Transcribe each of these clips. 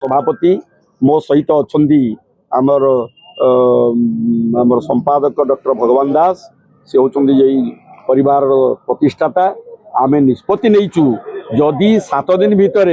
सभापति मो सहित अच्छा आमर संपादक डॉक्टर भगवान दास से होचंदी यही परिवार प्रतिष्ठाता आम निष्पत्ति नहींचु जदि 7 दिन भितर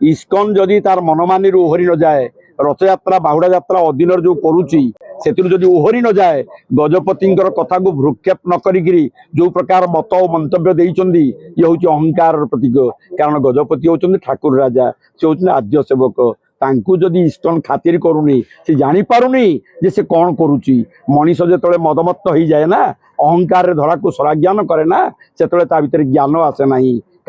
इस्कन जदि तार मनमानी ओहरी न जाए रथ यात्रा बाहुड़ा यात्रा अधीन जो करुच्ची से ओहरी न जाए गजपति कथा को भ्रूक्षेप न करी जो प्रकार मत और मंतव्य देइचंदी ये हूँ अहंकार प्रतीक कारण गजपति होचंदी ठाकुर राजा से होचंदी आद्य सेवक तांकु जदि इस्कन खातिर करूनी से जानी पारुनी जे से कौन करुच्ची मनीष जो मदमत्त हो जाए ना अहंकार धरा को सराज्ञान करे ना से भितर ज्ञान आसे ना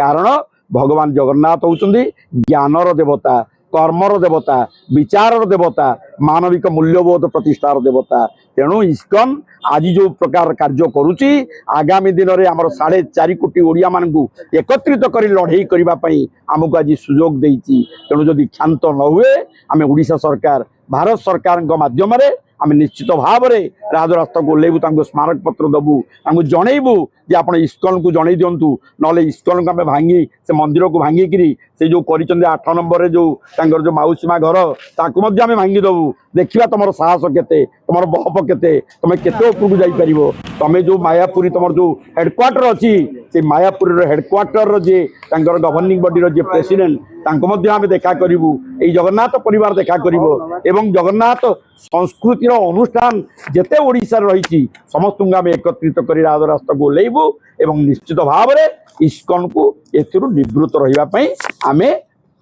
कारण भगवान जगन्नाथ होचंदी ज्ञानर देवता कर्मर देवता विचारर देवता मानविक मूल्यबोध प्रतिष्ठार देवता तेणु इस्कन आज जो प्रकार कार्य करुच्ची आगामी दिन में आम 4.5 कोटी ओडिया मानू एकत्रित कर लड़े करने आमको आज सुजोग देती तेणु जदि क्षांत न हुए आम ओडिशा सरकार भारत सरकार माध्यम आम निश्चित भाव में राजरास्ता को ओल्लू स्मारक पत्र दबू जनइबू जे आप इस्कन को जन दिंतु ना इस्कन को आम भांगी से मंदिर को भांगिकी से जो कर 8 नंबर जो जो मौसीमा घर ताकू आम भांगी दबू देखा तुम साहस के तुम बहप के तुम केते उपरकू जापर तुम जो मायापुरी तुम जो हेडक्वार्टर अच्छी से मायापुरी हेडक्वार्टर जे गवर्निंग बॉडी जे प्रेसिडेंट आम देखा करूँ ये जगन्नाथ परिवार देखा एवं जगन्नाथ संस्कृतिर अनुष्ठान जेते ओडिशा रही समस्त आम एकत्रित कर राजरास्ता को ओल्लैबू एवं निश्चित भाव में इस्कन को निवृत्त रही आम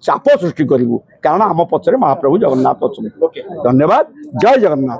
चाप सृष्टि करूँ कारण आम पक्षरे महाप्रभु जगन्नाथ अच्छा धन्यवाद जय जगन्नाथ।